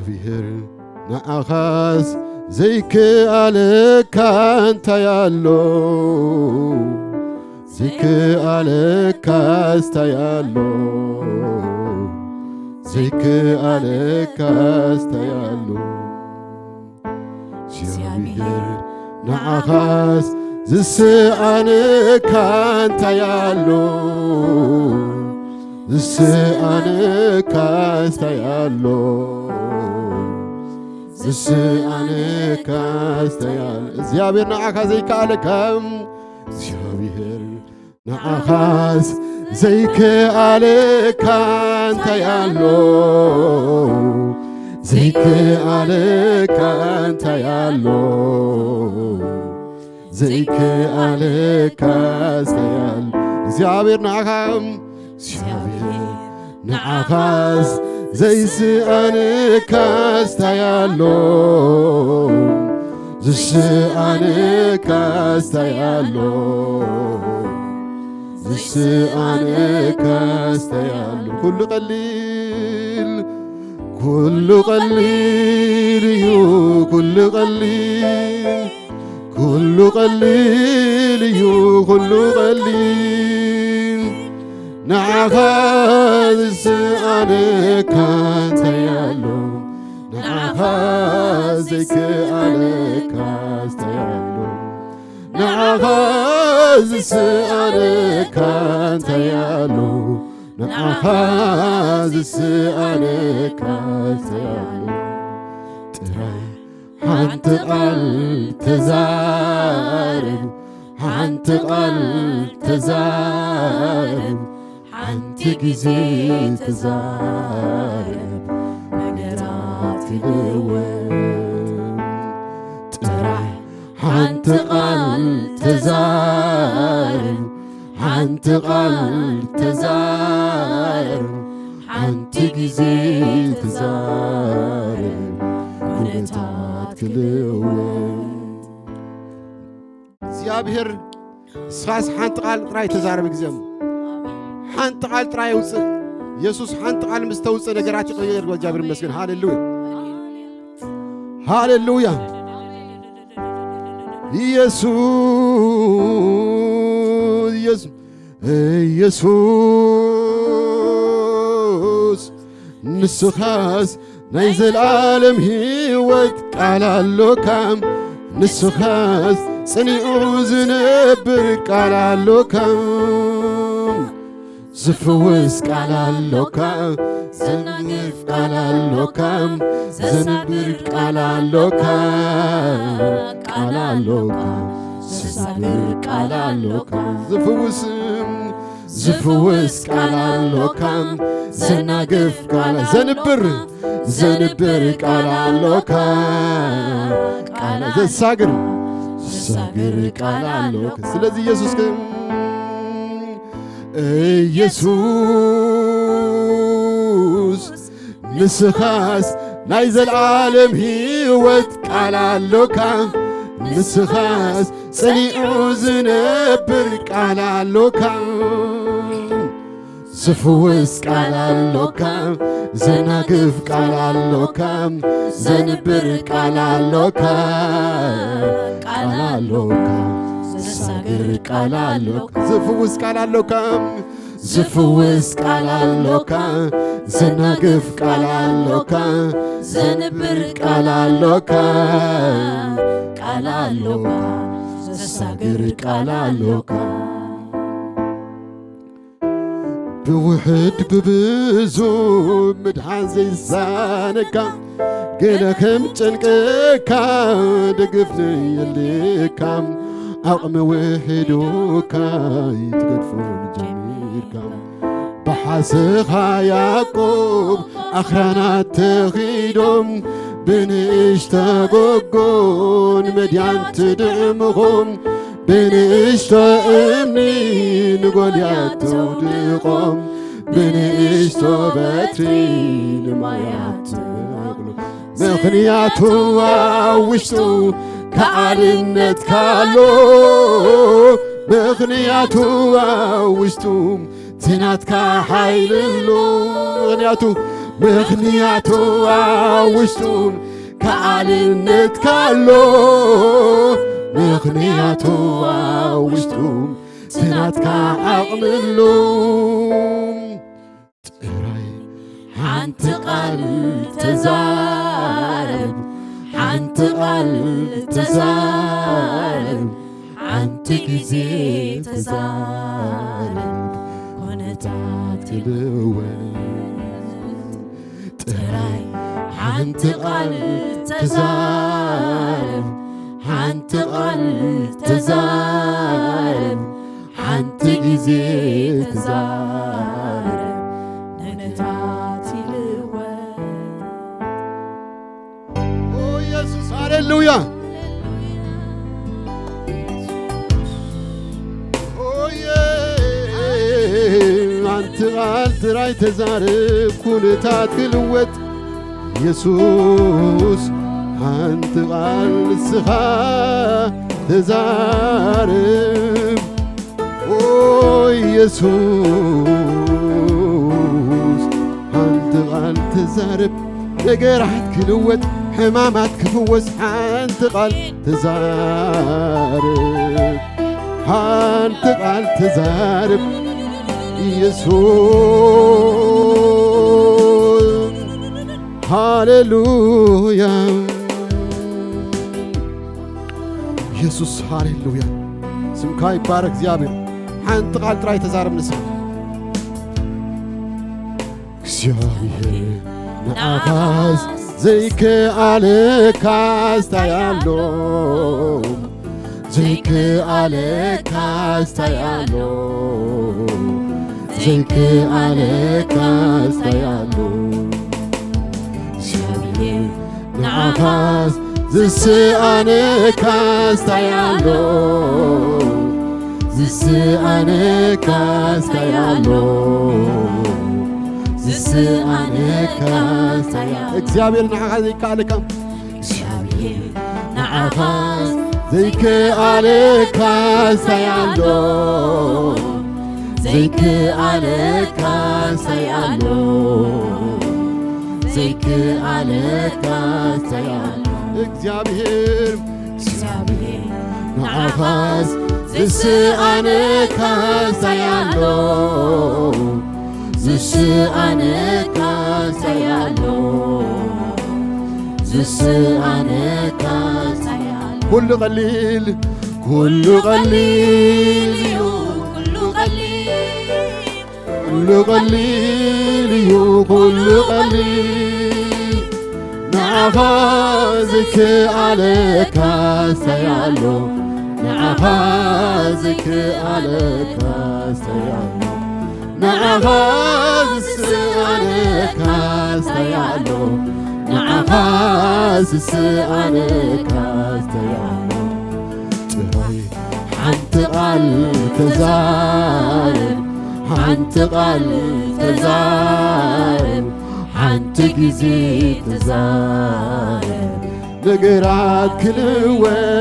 እግዚአብሔር ንዓኻስ ዘይከኣለካ እንታይ ኣሎ ዘይከኣለካ እንታይ ኣሎ ዘይከኣለካ እንታይ ኣሎ እግዚአብሔር ንዓኻስ ዝስኣነካ እንታይ ኣሎ ዝስኣነካ እንታይ ኣሎ ዝስኣነካ እንታይ ኣሎ እግዚአብሔር ንዓኻስ ዘይከኣለካ እግዚአብሔር ንዓኻስ ዘይከኣለካ እንታይ ኣሎ ዘይከኣለካ እንታይ ኣሎ ዘይከኣለካ እንታይ ኣሎ እግዚአብሔር ንዓኻስ ዘይስኣነካ እንታይ ኣሎ ዝስኣነካ እንታይ ኣሎ ዝስኣነካ እንታይ ኣሎ ኩሉ ቀሊል ኩሉ ቀሊል እዩ ኩሉ ቀሊል ኩሉ ቀሊል እዩ ኩሉ ቀሊል ንዓኻስ ዝስኣነካ እንታይ ኣሎ ንዓኻስ ዘይከኣለካ እንታይ ኣሎ ንዓኻስ ዝስኣነካ እንታይ ኣሎ ንዓኻስ ዝስኣነካ እንታይ ኣሎ ጥራይ ሓንቲ ቃል ተዛረብ ሓንቲ ቃል ተዛረብ ሓንቲ ግዜ ተዛረብ ነገራት ይልወጥ ጥራይ ሓንቲ ቃል ተዛረብ ሓንቲ ቃል ተዛረብ ሓንቲ ግዜ ተዛረብ ኩነታት ክልወጥ እግዚአብሔር ስኻስ ሓንቲ ቃል ጥራይ ተዛረብ ግዜም ሓንቲ ቃል ጥራይ ውፅእ ኢየሱስ ሓንቲ ቃል ምስ ተውፅእ ነገራት ይቕየር እግዚአብሔር ይመስገን ሃሌሉያ ሃሌሉያ ኢየሱስ ንስኻስ ናይ ዘለዓለም ህይወት ቃል ኣለካ ንስኻስ ጽኒዑ ዝነብር ቃል ኣለካ ዝፍውስ ቃል ኣለካ ዘንብር ቃል ኣለካ ዘንብር ቃል ኣለካ ቃል ኣለካ ዝዛብር ቃል ኣለካ ዝፍውስ ቃል ኣለካ ዘናግፍ ቃል ዘንብር ቃል ኣለካ ቃል ዘሳግር ቃል ኣለካ ስለዚህ ኢየሱስ ንስኻስ ናይ ዘለዓለም ህይወት ቃል ኣለካ ንስኻስ ጽኒዑ ዝነብር ቃል ኣለካ ዝፍውስ ቃል ኣለካ ዘናግፍ ቃል ኣለካ ዘንብር ቃል ኣለካ ቃል ኣለካ ዘሳግር ቃል ኣለካ ዝፍውስ ቃል ኣለካ ዝፍውስ ቃል ኣለካ ዘናግፍ ቃል ኣለካ ዘንብር ቃል ኣለካ ቃል ኣለካ ዘሳግር ቃል ኣለካ ብውሕድ ብብዙ ምድሓን ዘይሳነካ ገለ ከም ጭንቅካ ድግፍ የልካ ዓቕሚ ውሒዱካ ይትገድፎን ጀሚርካ ብሓስኻ ያዕቆብ ኣኽራናት ተኺዶም ብንእሽተ ጎጎን መድያን ትድዕምኾም ብንእሽተ እምኒ ንጎልያት ተውድቖም ብንእሽቶ በትሪ ንማያት ተበቕሎ ምኽንያቱ ኣብ ውሽጡ ከዓልነት ካሎ ምኽንያቱ ኣብ ውሽጡ ትናትካ ሓይልሎ ምኽንያቱ ውሽጡን ከአልነት ካሎ ምኽንያቱ ውሽጡን ስናትካ አቅምሉ ጥራይ ሓንቲ ቃል ተዛረብ ሓንቲ ቃል ተዛረብ ሓንቲ ጊዜ ተዛረብ ኩነታት ይልወጥ ጥራይ ሓንቲ ቃል ተዛረብ ሓንቲ ቃል ተዛረብ ሓንቲ ጊዜ ተዛረብ ኩነታት ይልወጥ ኦ ኢየሱስ ሃሌሉያ ሓንቲ ቃል ጥራይ ተዛረብ ኩነታት ክልወጥ ኢየሱስ ሓንቲ ቃል ንስኻ ተዛረብ ኦ ኢየሱስ ሓንቲ ቃል ተዛረብ ነገራት ክልወጥ ሕማማት ክፍወስ ሓንቲ ቃል ተዛረብ ሓንቲ ቃል ተዛረብ ኢየሱስ ሃሌሉያ ኢየሱስ ሃሌሉያ ስምካ ይባረክ እግዚአብሔር ሓንቲ ቃል ጥራይ ተዛረብ ንስኻ እግዚአብሔር ንኣኻስ ዘይከኣለካ ስታያሎ ዘይከኣለካ ስታያሎ ዘይከኣለካ ስታያሎ እግዚአብሔር ንኣኻስ ዝስኣነካ ስታያሎ ዝስኣነካ ስታያሎ ዝስኣነካ ስታያሎ እግዚአብሔር ንዓኻ ዘይከኣለካ እግዚአብሔር ንዓኻ ዘይከኣለካ ስታያሎ ዘይከኣለካ ስታያሎ ዘይከኣለካ ስታያሎ እግዚአብሔር ንዓኻስ ዝስኣነካ ስታያሎ ዝስኣነካ ስታያሎ ዝስኣነካ ስታያሎ ኩሉ ቀሊል ኩሉ ቀሊል እዩ ኩሉ ቀሊል ኩሉ ቀሊል እዩ ኩሉ ቀሊል ንዓኻ ዘይከኣለካ ስታያሎ ንዓኻ ዘይከኣለካ ስታያሎ ንዓኻ ዝስኣነካ ስታያሎ ንዓኻ ዝስኣነካ ስታያሎ ጥራይ ሓንቲ ቃል ተዛረብ ሓንቲ ቃል ተዛረብ ሓንቲ ጊዜ ተዛረብ ነገራት ክልወጥ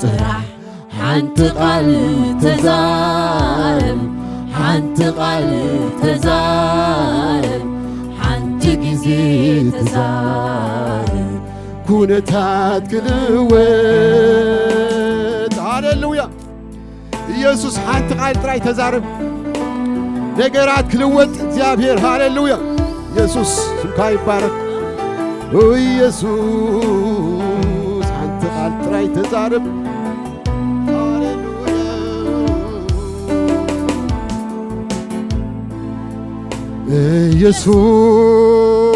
ጥራሕ ሓንቲ ቃል ተዛረብ ሓንቲ ቃል ተዛረብ ሓንቲ ጊዜ ተዛረብ ኩነታት ክልወጥ ሃሌሉያ ኢየሱስ ሓንቲ ቃል ጥራይ ተዛረብ ነገራት ክልወጥ እግዚአብሔር ሃሌሉያ ኢየሱስ ስምካ ይባረክ ኦ ኢየሱስ ሓንቲ ቃል ጥራይ ተዛረብ ሃሌሉያ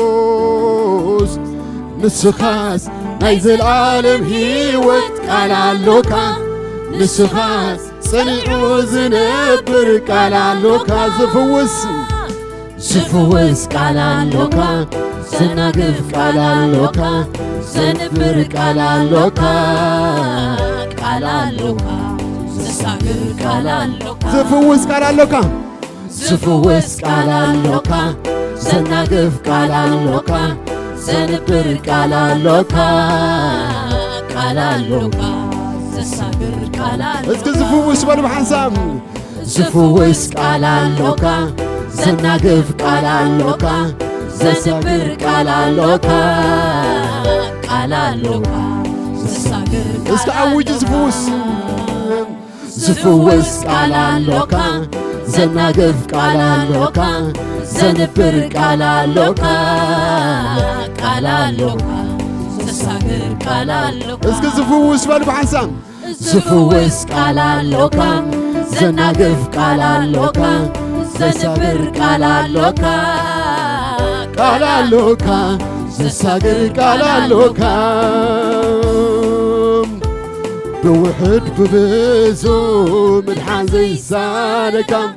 ኢየሱስ ንስኻስ ናይ ዘለዓለም ሕይወት ቃል ኣሎካ ንስኻስ ጸኒዑ ዝነብር ቃል ኣሎካ ዝፍውስ ቃል ኣሎካ ዘናግፍ ቃል ኣሎካ ዘንብር ቃል ኣሎካ ቃል ኣሎካ ዘሳግር ቃል ኣሎካ ዝፍውስ ቃል ኣሎካ ዝፍውስ ቃል ኣሎካ ዘናግፍ ቃል ኣሎካ ዘንብር ቃል ኣሎካ ቃል ኣሎካ ዘሳግር ቃል ኣሎካ እስኪ ዝፍውስ በሉ ብሓንሳብ ዝፍውስ ቃል ኣሎካ زناقف قالالوكا زسبر قالالوكا قالالوكا زساقر اسكعوج زفوس قالالوكا زناقف قالالوكا زنبر قالالوكا قالالوكا زساقر قالالوكا اسك زفوس بالبحسام زفوس قالالوكا زناقف قالالوكا زسبر قالالوكا قالالوكا زساقر قالالوكا بوحد ببزو من حازي سالكم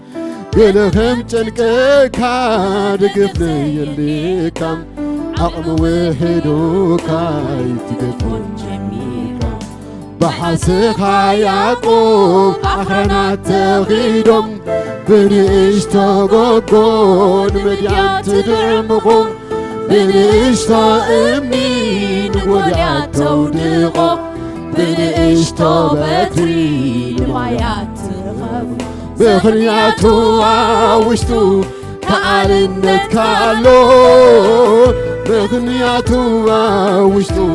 قلهم جنككا دقفني يليكم أقم وحدوكا يتقفون جميكا بحاسخا يعقوب أخرنا تغيدم بنيش تغوغون مديان تدعمكم بنيش تأمين وليات توديغو بنيش تبتري لوايات بخنياتو عوشتو كعالنت كالو بخنياتو عوشتو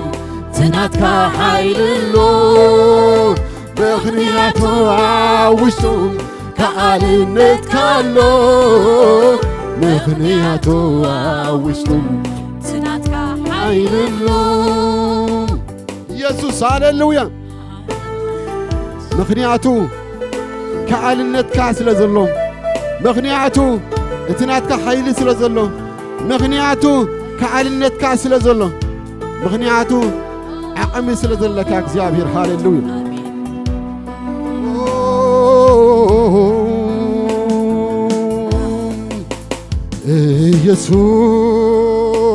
تناتك حيللو بخنياتو عوشتو كعالنت كالو بخنياتو عوشتو تناتك حيللو يسوس هاليلويا مخنياتو كعالنت كاس لزلو مخنياتو اتناتك حيل سلزلو مخنياتو كعالنت كاس لزلو مخنياتو عقمي سلزلك يا እግዚአብሔር هاليلويا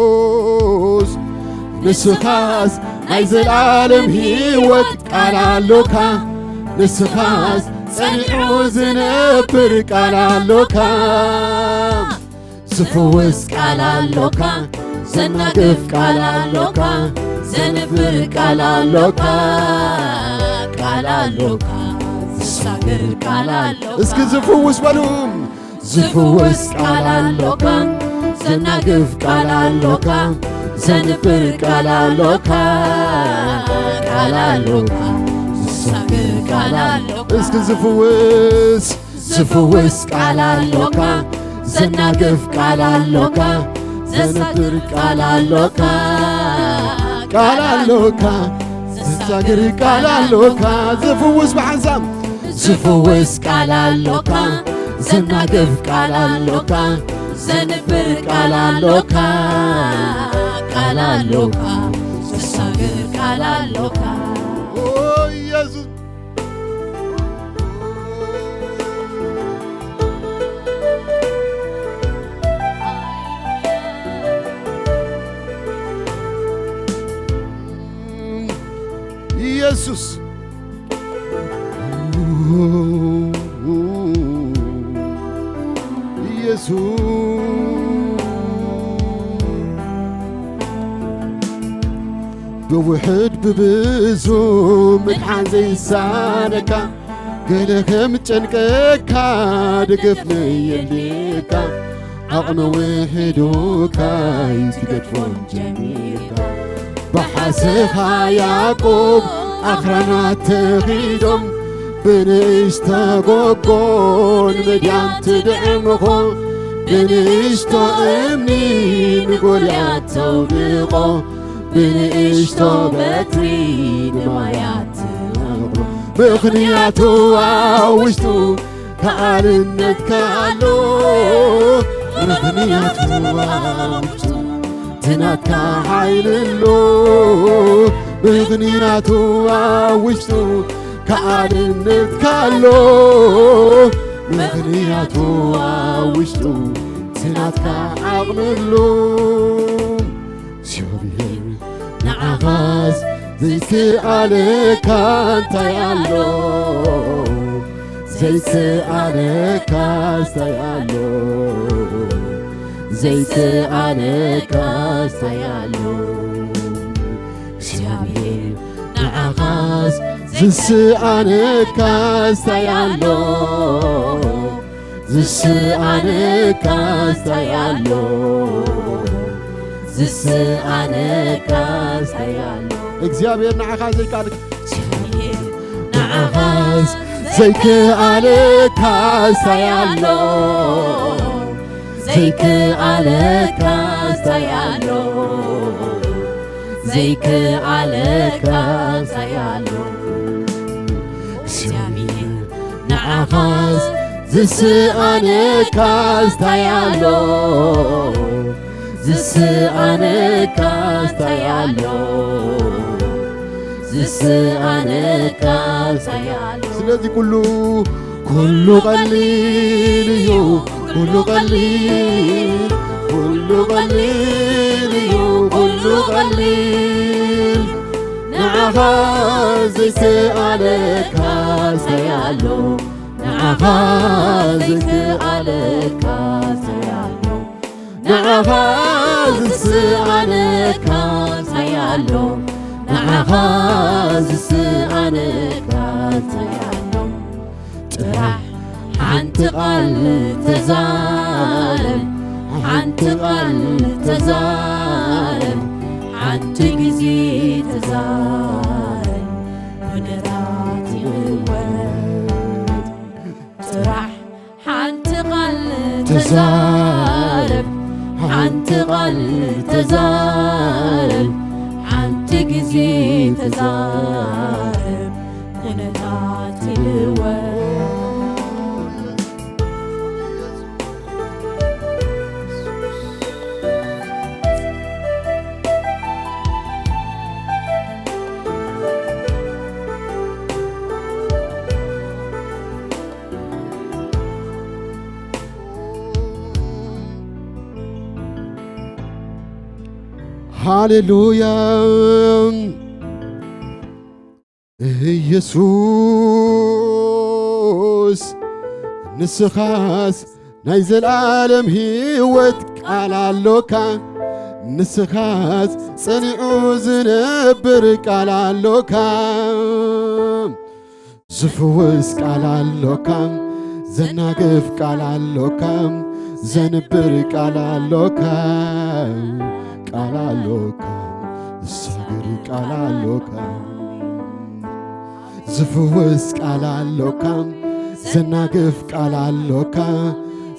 يسوس نسخاس عايزل عالم هيوت قالالوكا نسخاس سنعو زنبر قالالوكا سفوس قالالوكا زنقف قالالوكا زنبر قالالوكا قالالوكا زساقر قالالوكا اسك زفوس بلوم زفوس قالالوكا زنقف قالالوكا زنبر قالالوكا قالالوكا زساقر قالالوكا اسك زفوس قالالوكا زنقف قالالوكا زنبر قالالوكا قالالوكا زساقر قالالوكا زفوس بحزام زفوس قالالوكا زنقف قالالوكا زنبر قالالوكا قالالوكا زساقر قالالوكا او يسوع يسوع بوحد ببزو من حازي سانكا قلهم جنككا دقفني يليكا عقم وحدوكا يتقدفون جميكا بحاسخا يعقوب أخرنا تغيدم بنيش تغوغون مديان تدعمكم بنيش تأمنين قوليات توديغو بنيش تبترين مايات بخنياتو عوشتو كعالنت كالو بخنياتو عوشتو تناتك حيللو بخنياتو عوشتو كعالنت كالو بخنياتو عوشتو تناتك عقللو شوبير نعغاز زيك عليك انت يالو زيك عليك انت يالو زيك عليك انت يالو شوبير نعغاز زيك عليك انت يالو ዝስኣነካ ሳያሎ ዝስኣነካ ሳያሎ እግዚአብሔር ንዓኻ ዘይከኣለካ ንዓኻ ዘይከኣለካ ሳያሎ ዘይከኣለካ ሳያሎ ዘይከኣለካ ሳያሎ እግዚአብሔር ንዓኻ ዝስኣነካ ሳያሎ ዝስኣነካ ሳያሎ ዝስኣነካ ሳያሎ ስለዚህ ኩሉ ቀሊል እዩ ኩሉ ቀሊል እዩ ኩሉ ቀሊል ንዓኻ ዘይከኣለካ ሳያሎ ንዓኻ ዘይከኣለካ ሳያሎ ንዓኻ ዝስኣነካ ሳያሎ ንዓኻ ዝስኣነካ ሳያሎ ጥራሕ ሓንቲ ቃል ተዛረብ ሓንቲ ቃል ተዛረብ ሓንቲ ግዜ ተዛረብ ኩነታት ይልወጥ ጥራሕ ሓንቲ ቃል ተዛረብ ሓንቲ ቃል ተዛረብ ሓንቲ ግዜ ተዛረብ ኩነታት ይልወጥ ሃሌሉያ ኢየሱስ ንስኻስ ናይ ዘለዓለም ህይወት ቃል ኣሎካ ንስኻስ ጸኒዑ ዝነብር ቃል ኣሎካ ዝፍውስ ቃል ኣሎካ ዘናግፍ ቃል ኣሎካ ዘንብር ቃል ኣሎካ ቃል ኣሎካ ዝሰግር ቃል ኣሎካ ዝፍውስ ቃል ኣሎካ ዘናግፍ ቃል ኣሎካ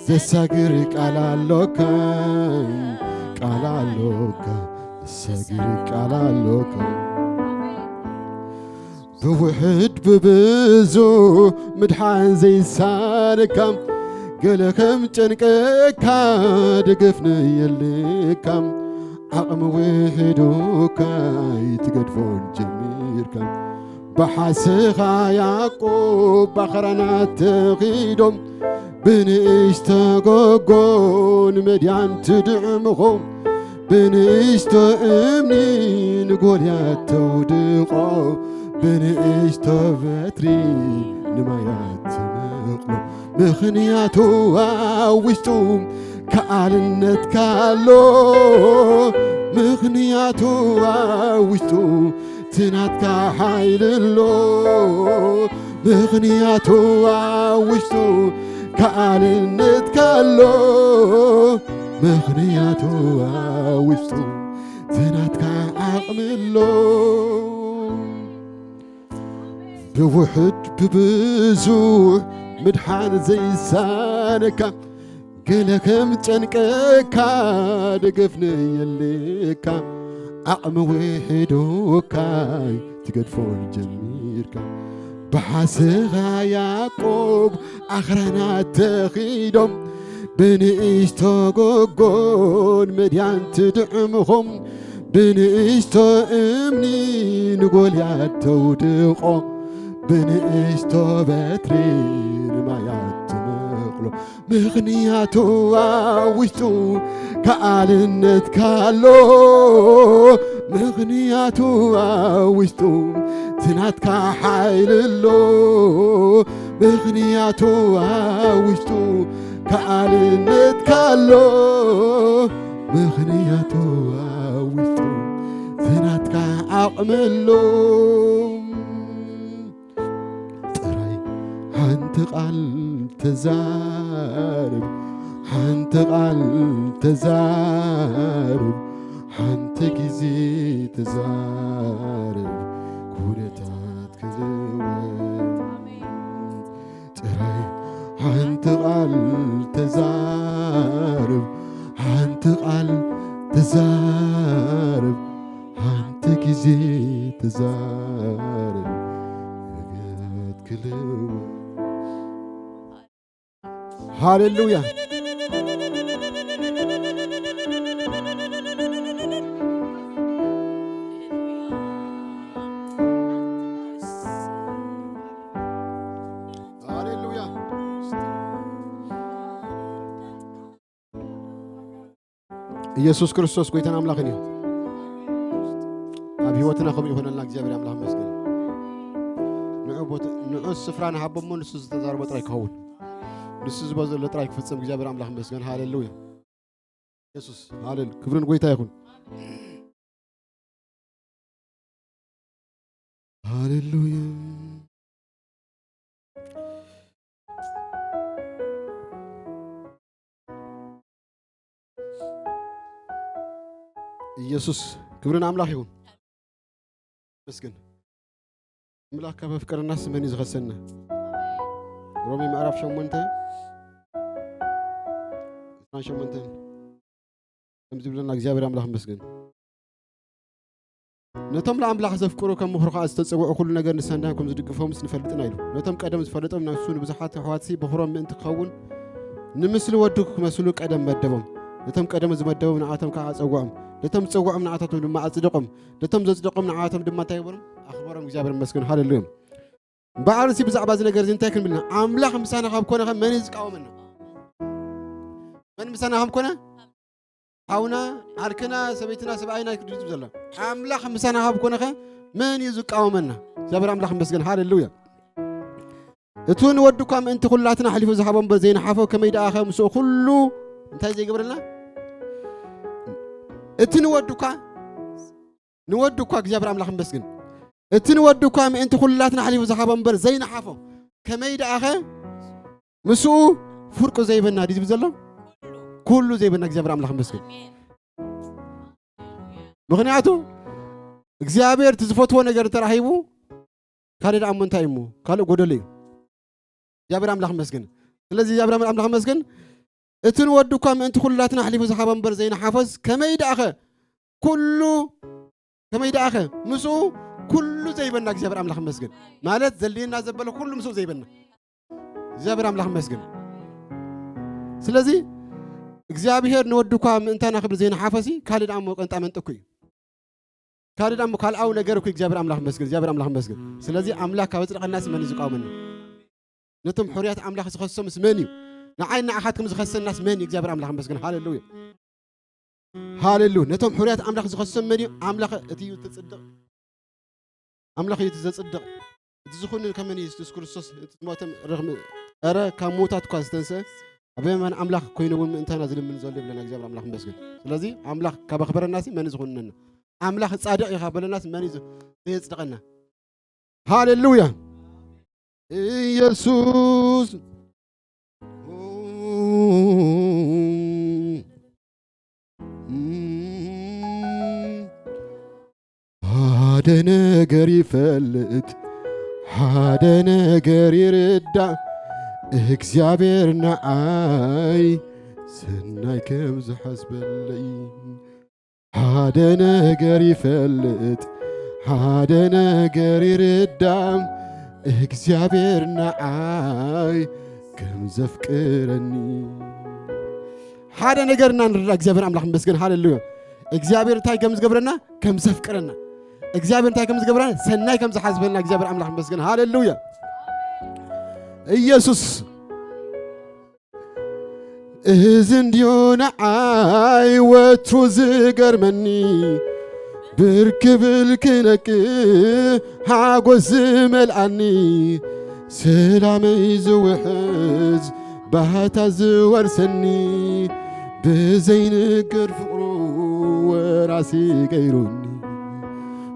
ዘሰግር ቃል ኣሎካ ቃል ኣሎካ ዘሰግር ቃል ኣሎካ ብውሕድ ብብዙሕ ምድሓን ዘይሳነካ ገለ ከም ጨንቀካ ድግፍኒ የልካ ዓቕሚ ውሕዱካ ይትገድፎን ጀሚርካ በሓስኻ ያዕቆብ ባኽራናት ተኺዶም ብንእሽተ ጎጎን መድያን ትድዕምኾም ብንእሽተ እምኒ ንጎልያት ተውድቖ ብንእሽተ በትሪ ንማያት ትመቕሎ ምኽንያቱ ኣብ ውሽጡ ከኣልነት ካሎ ምኽንያቱ ኣብ ውሽጡ ትናትካ ሓይልሎ ምኽንያቱ ኣብ ውሽጡ ከኣልነት ካሎ ምኽንያቱ ኣብ ውሽጡ ትናትካ ዓቕምሎ ብውሕድ ብብዙሕ ምድሓን ዘይሳነካ ገለ ከም ጨንቀካ ድግፍኒ የልካ ዓቕሚ ውሕዱካ ትገድፎን ጀሚርካ በሓስኻ ያዕቆብ ኣኽራናት ተኺዶም ብንእሽቶ ጎጎን መድያን ትድዕምኾም ብንእሽቶ እምኒ ንጎልያት ተውድቖ ብንእሽቶ በትሪ ንማያት ትመቕሎ ምኽንያቱ ኣብ ውሽጡ ከኣልነት ካሎ ምኽንያቱ ኣብ ውሽጡ ትናትካ ሓይልሎ ምኽንያቱ ኣብ ውሽጡ ከኣልነት ካሎ ምኽንያቱ ኣብ ውሽጡ ትናትካ ዓቕምሎ ጥራይ ሓንቲ ቃል ተዛረብ تزارب حنت قال تزارب حنت جزي تزارب كونتات كلوة تراي حنت قال تزارب حنت قال تزارب حنت جزي تزارب كلوة هاليلويا هاليلويا ኢየሱስ ክርስቶስ ጎይታና አምላክን እዩ ኣብ ህይወትና ከም ይሆነልና እግዚአብሔር አምላክ መስገን ንዑ ስፍራና ሃቦሞ ንሱ ዝተዛረበ ጥራይ ክኸውን ንሱ ዝበዘለ ጥራይ ክፍጽም እግዚአብሔር አምላክ መስገን ሃሌሉያ ኢየሱስ ሃሌሉ ክብርን ጎይታ ይሁን ሃሌሉያ ኢየሱስ ክብርን አምላክ ይሁን መስገን አምላክ ከመፍቀርና ስመን ይዝኸሰና ሮሜ ምዕራፍ 8 ከምዚ ብለና እግዚአብሔር አምላክ መስገን ነቶም ለአምላክ ዘፍቅሩ ከም ምኽሩኻ ዝተጸውዑ ኩሉ ነገር ንሰናይ ከም ዝድግፎም ስንፈልጥና ኢሉ ነቶም ቀደም ዝፈለጦም ናሱን ብዙሓት ሕዋትሲ በኽሮም ምእንቲ ክኸውን ንምስሊ ወዱ ክመስሉ ቀደም መደቦም ነቶም ቀደም ዝመደቦም ንዓቶም ከዓ አጸውዖም ነቶም ጽውዖም ንዓታቶም ድማ አጽድቆም ነቶም ዘጽድቆም ንዓታቶም ድማ ታይበሮም አኽበሮም እግዚአብሔር መስገን ሃሌሉያ በዓልሲ ብዛዕባ ነገር እንታይ ክንብልና አምላክ ምሳና ካብ ኮነ መን ይዝቃወመና መን ምሳና ካብ ኮነ አውና አልከና ሰበይትና ሰብአይና ክድርጅ ዘላ አምላክ ምሳና ካብ ኮነ መን ይዝቃወመና እግዚአብሔር አምላክ መስገን ሃሌሉያ እቱን ወዱካም እንት ኩላትና ሐሊፉ ዝሃቦም በዘይና ሓፎ ከመይዳ አኸ ምሶ ሁሉ እንታይ ዘይገብርና እቱን ወዱካ ንወዱካ እግዚአብሔር አምላክ መስገን እቱን ወዱካ እንት ኩላትና ሐሊፉ ዝሃቦም በር ዘይና ሓፎ ከመይዳ አኸ ምሶ ፍርቁ ዘይበና ዲዝ ብዘላ ኩሉ ዘይበና እግዚአብሔር አምላክ መስገን ምክንያቱ እግዚአብሔር ትዝፈትዎ ነገር ተራሂቡ ካለ ዳአሞንታ ይሙ ካለ ጎደለ እግዚአብሔር አምላክ መስገን ስለዚህ እግዚአብሔር አምላክ መስገን እቱን ወዱካ እንት ኩላትና ሐሊፉ ዝሃቦም በር ዘይና ሓፎስ ከመይዳ አኸ ኩሉ ከመይዳ አኸ ምሶ ኩሉ ዘይበና እግዚአብሔር አምላክ መስገን ማለት ዘልየና ዘበለ ኩሉ ምሶ ዘይበና እግዚአብሔር አምላክ መስገን ስለዚህ እግዚአብሔር ንወዱካ ምእንታና ክብል ዘይና ሓፈሲ ካልእ ዳሞ ቀንጣ መንጥኩ ካልእ ዳሞ ካልኣው ነገር እኮ እግዚአብሔር አምላክ መስገን እግዚአብሔር አምላክ መስገን ስለዚህ አምላክ ካብ ጽድቅና ስመን ይዝቃወመና ነቶም ሕርያት አምላክ ዝኸሰም ስመን እዩ ንዓይና ኣኻትኩም ዝኸሰናስ መን እግዚአብሔር አምላክ መስገን ሃሌሉያ ሃሌሉያ ነቶም ሕርያት አምላክ ዝኸሰም መን እዩ አምላክ እትዩ ተጽድቅ አምላክ እዩ ተጽድቅ ዝኹን ከመን ኢየሱስ ክርስቶስ ትሞተም ረግም አረ ካሞታት ኳ ዝተንሰ አበማን አምላክ ኮይነውን እንታና ዝልምን ዘሎ ብለና እግዚአብሔር አምላክ መስገን ስለዚህ አምላክ ካበخبرናሲ መን ዝኹንና አምላክ ጻድቅ ይኻበለናስ መን ይጽድቀና ሃሌሉያ ኢየሱስ ሓደ ነገር ይፈልጥ ሓደ ነገር ይርዳ እግዚአብሔር ንዓይ ሰናይ ከም ዝሐስበለይ ሓደ ነገር ይፈልጥ ሓደ ነገር ይርዳ እግዚአብሔር ንዓይ ከም ዘፍቅረኒ ሓደ ነገርና ንርዳ እግዚአብሔር አምላክ መስገን ሃሌሉያ እግዚአብሔር ታይ ከም ዝገብረና ከም ዘፍቅረና እግዚአብሔር ታይ ከም ዝገብረና ሰናይ ከም ዝሐስበለና እግዚአብሔር አምላክ መስገን ሃሌሉያ ኢየሱስ እዝንዲዮና አይ ወትሩ ዝገርመኒ ብርክብል ክነቅ ሓጎስ ዝመልአኒ ሰላመይ ዝውሕዝ ባህታ ዝወርሰኒ ብዘይንገር ፍቅሩ ወራሲ ገይሩኒ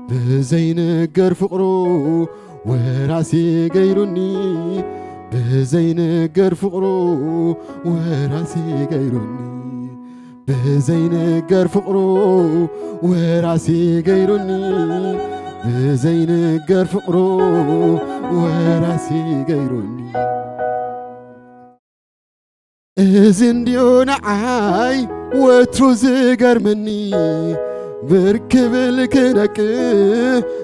ብዘይንገር ፍቅሩ ወራሲ ገይሩኒ بزينجر فقرو وراسي غيرني بزينجر فقرو وراسي غيرني بزينجر فقرو وراسي غيرني إزنديون عاي وتروز غرمني بركب الكنك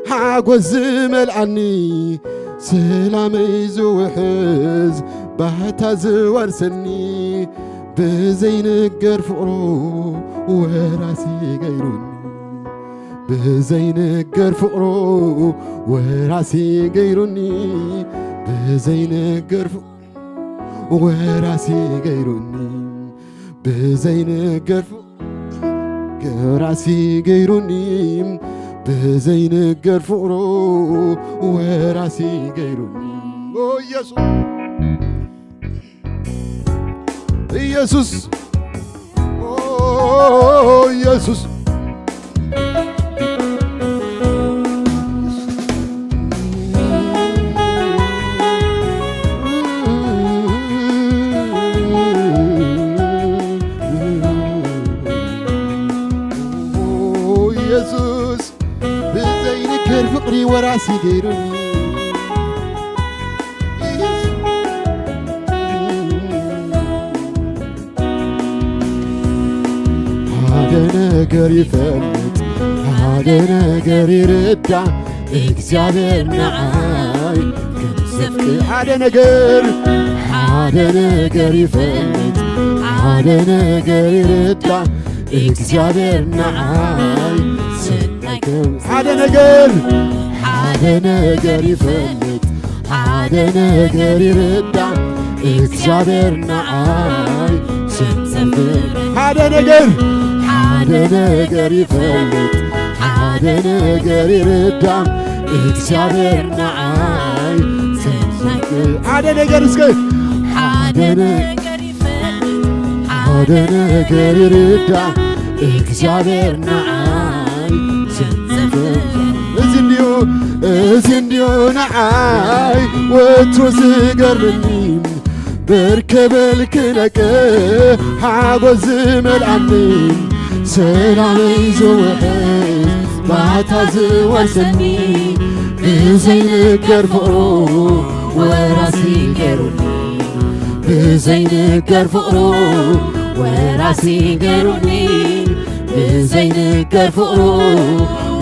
حاجوز ملعني سلامي زوحز بحتاز ورسني بزينجر فقرو وراسي غيرني بزينجر فقرو وراسي غيرني بزينجر فقرو وراسي غيرني بزينجر راسي غيرني بزينجر فقرو وراسي غيرني او يسوع يسوع او يسوع فقري وراسي غيرني هذا نجر يفلت هذا نجر يردع እግዚአብሔር ናዓይ ከሰፍክ هذا نجر يفلت هذا نجر يردع እግዚአብሔር ናዓይ هذا نجر يفلت هذا نجر يردع እግዚአብሔር ናዓይ هذا نجر يفلت هذا نجر يردع እግዚአብሔር ናዓይ هذا نجر اسكت هذا نجر يفلت هذا نجر يردع እግዚአብሔር ናዓይ እዝንዲዮ ናዓይ ወትሮዝ ገርምኒ بركبل كنك حاجز ملعني سلامي زوحي بعتز وسني بزينك رفقرو وراسي غيرني بزينك رفقرو وراسي غيرني بزينك رفقرو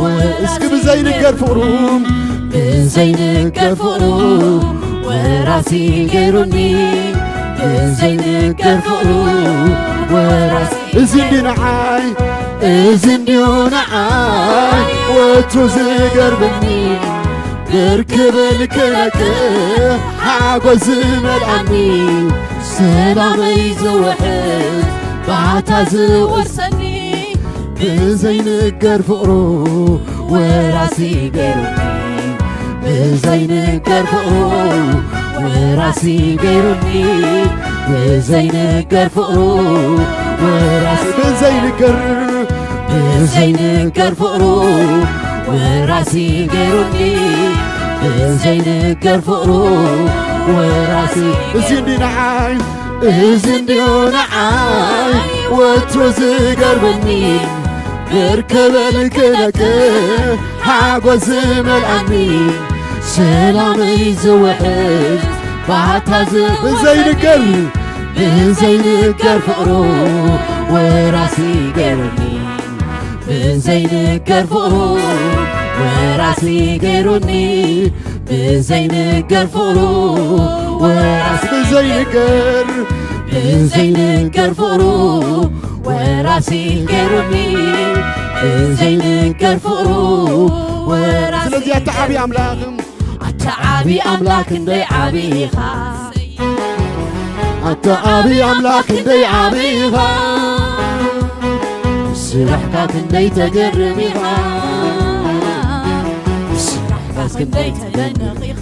واسك بزينك رفقرو بزينك رفقرو وراسي غيرني بزينك رفقرو وراسي إزنديو نعاي وتروز قربني بركب الكنك حاجز ملعني سلامي زوحد بعتز ورسني بزينك رفقرو وراسي غيرني بزينك رفقرو وراسي غيرني بزينك رفقرو وراسي بزينك رفقرو وراسي غيرني بزينك رفقرو وراسي إزنديو نعاي وتروز قربني بركب الكنك حاجز ملعني سلامي زوحد بعتز بزينك رفقرو وراسي غيرني بزينك رفقرو وراسي غيرني بزينك رفقرو وراسي بزينك رفقرو وراسي غيرني بزينك رفقرو وراسي ስለዚህ አታዓቢ አምላክ እንደይ ዓቢኻ አታዓቢ አምላክ እንደይ ዓቢኻ ስራሕካ ክንደይ ተገርሚኻ ስራሕካ ክንደይ ተደንኺኻ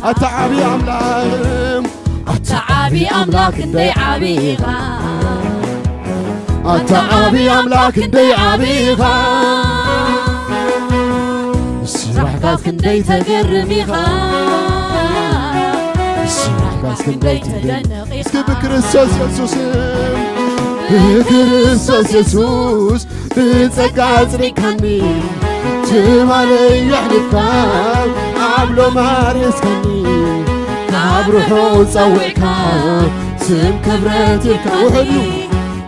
አታዓቢ አምላክ እንደይ ዓቢኻ አታዓቢ አምላክ እንደይ ዓቢኻ ስራሕካ ክንደይ ተገርሚኻ ስራሕካ كاسكندي تدنق اسكب كريستوس يسوس بكريستوس يسوس بتسقى كاني تمالي يحلفك عبلو مارسكني كابروحو صوعك سم كبرتك وحلو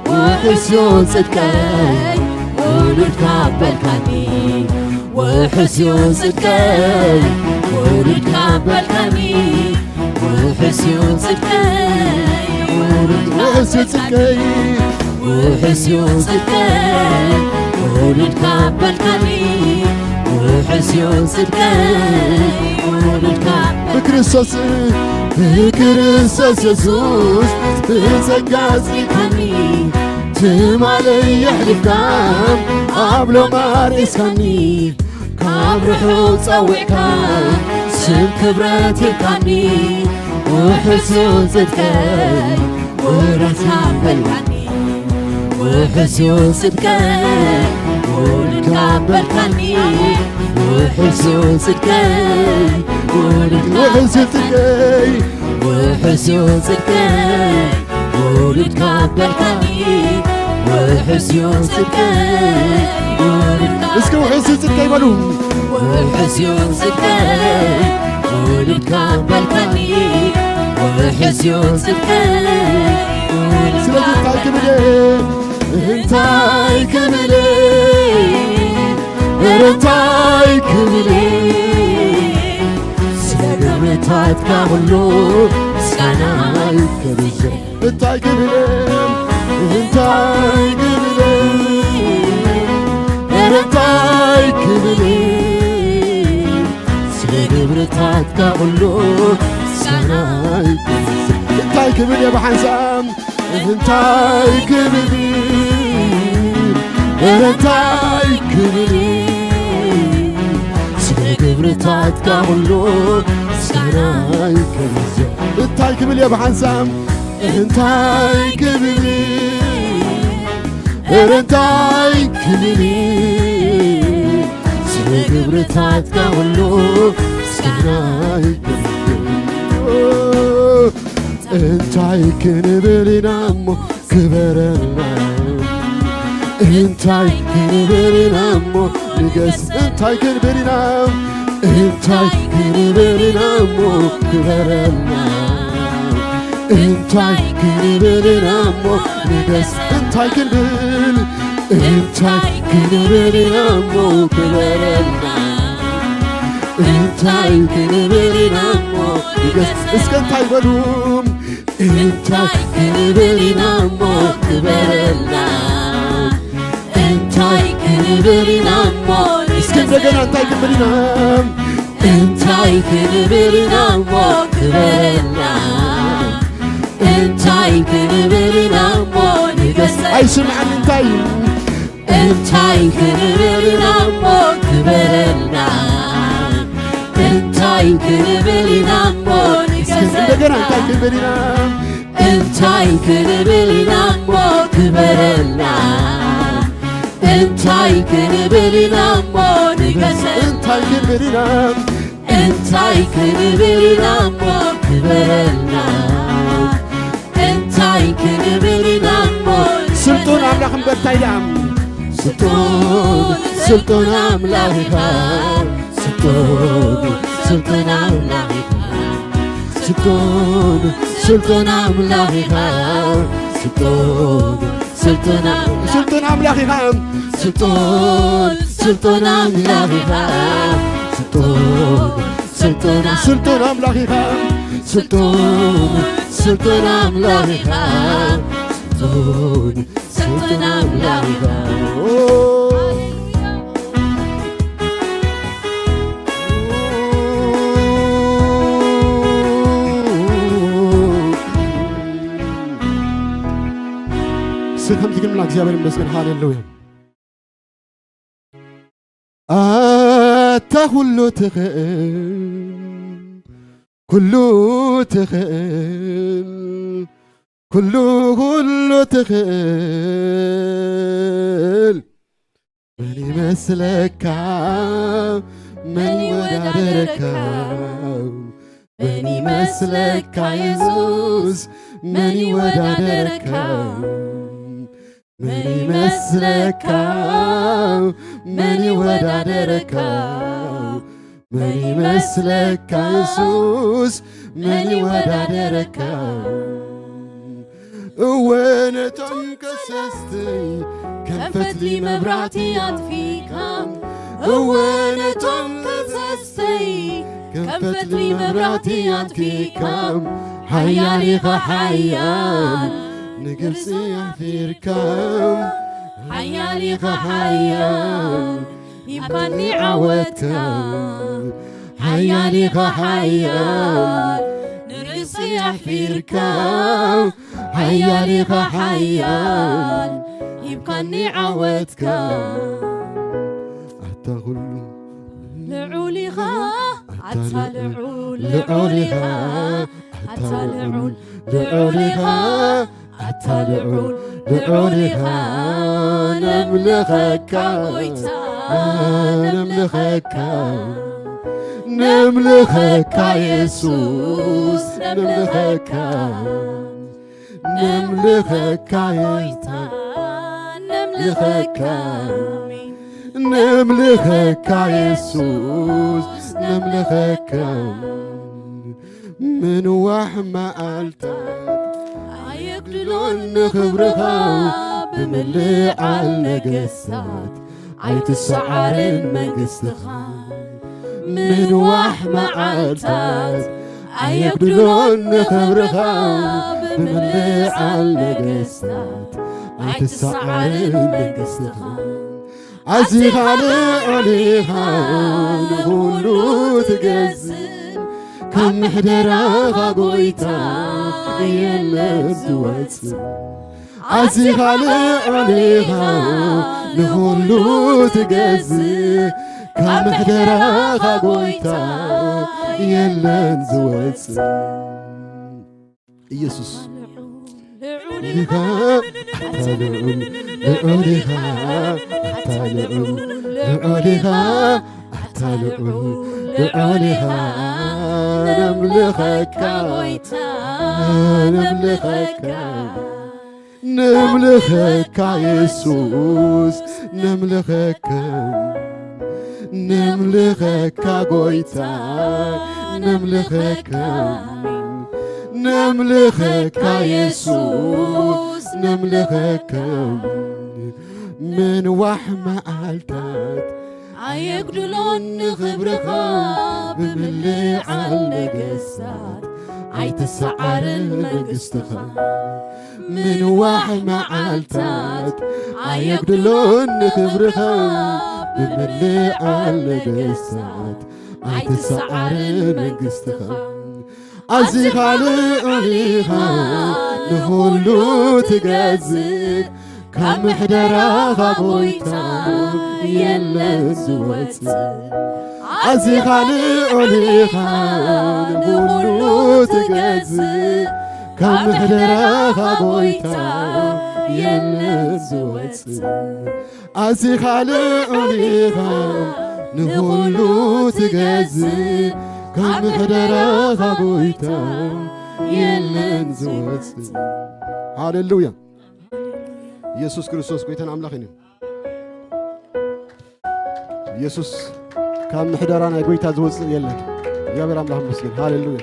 وحسيون صدقي ولد كابلكني وحسيون صدقي ولد كابلكني وحسيون صدقي ولد صدقي وحسيون صدقي ولد كابلكني وحسيون صدقي ولد كابلكني بكريستوس يسوس بتسقى صدقني تمالي يحلفك قبل ما رسخني كابرحو تصوعك سم كبرتي كاني وحسيون صدقي ولد كابلكني وحسيون صدقي ولد كابلكني وحسيون صدقي ولد صدقي وحسيون صدقي ولد كابلكني وحسيون صدقي اسكو وحسيون صدقي بلو وحسيون صدقي ولد كابلكني وحسيون صدقي سلام كبلي انتاي كبلي انتاي كبلي سلامتك كاملو سناي كبلي انتاي كبلي انتاي كبلي انتاي كبلي سلامتك كاملو سناي كبلي انتاي كبلي يا بحنسام انتاي كبلي انتاي كبلي سلامتك كاملو سناي كبلي انتاي كبلي يا بحنسام انتاي كبلي انتاي كبلي سلامتك كاملو سناي كبلي انتاي كنبلي نامو كبرنا انتاي كنبلي نامو نجس انتاي كنبلي نام انتاي كنبلي نامو كبرنا انتاي كنبلي نامو نجس انتاي كنبلي انتاي كنبلي نامو كبرنا انتاي كنبلي نامو نجس اسكنتاي بلوم انتاي كنبلي نامو كبرنا انتاي كنبلي نامو اسكندرنا انتاي كنبلي نام انتاي كنبلي نامو كبرنا انتاي كنبلي نامو نجس اي سمعن انتاي انتاي كنبلي نامو كبرنا انتاي كنبلي نامو نجس انتاي كنبلي نام انتاي كنبلي نامو كبرنا انتاي كنبلي نامو نجس انتاي كنبلي نام انتاي كنبلي نامو كبرنا انتاي كنبلي نامو سلطان املاك مبتايدام سلطان املاك سلطان املاك سلطان املاك سلطان املاك سلطان املاك سلطان املاك سلطان املاك سلطان املاك سلام تقول لك يا بني مسكين هاليلويا كله تخيل كله تخيل كله تخيل من يمثلك من يودعك من يمثلك يسوس من يودادرك من يمثلك من يودادرك من يمثلك يسوس من يودادرك وانا تنكسستي كنفت لي مبراتي اطفيك وانا تنكسستي كنفت لي مبراتي اطفيك حيالي حيال نقرسي يحفيركم حيالي حيال يبقى عودكم حيالي حيال نقرسي يحفيركم حيالي حيال يبقى عودكم أتغلو لعولها أتلعول لعولها أتلعول لعولها أتلعول لعولها نملخك نملخك نملخك يسوس نملخك نملخك نملخك نملخك يسوس نملخك من وحما قالتك يقدلون خبرها بملي على قسات عيتسعر المقستخا من وحما قالتك يقدلون خبرها بملي على قسات عيتسعر المقستخا عزيز عليها نقولو تقزن كم حدرها قويتا يلا زواتس عزيز عليها نقولو تقزن كم حدرها قويتا يلا زواتس يسوس لعولها لعولها لعولها لعولها نملخك نملخك نملخك يسوس نملخك نملخك قويتا نملخك نملخك يسوس نملخك من وحما قالتك عيقدلون خبرها بملي على قسات عيتسعر المقستخا من وحما قالتك عيقدلون خبرها بملي على قسات عيتسعر المقستخا عزيز عليها نقولو تقزق كم حدرها قويتا يلا زواتس عزيز عليها نقولو تقزق كم حدرها قويتا يلا زواتس عزيز عليها نقولو تقزق كم حدرها قويتا يلا زواتس هاليلويا ኢየሱስ ክርስቶስ ጎይታን አምላኽን ኢየሱስ ካብ ምሕደራ ናይ ጎይታ ዝወፅእ የለን እግዚአብሔር አምላክ ይመስገን ሃሌሉያ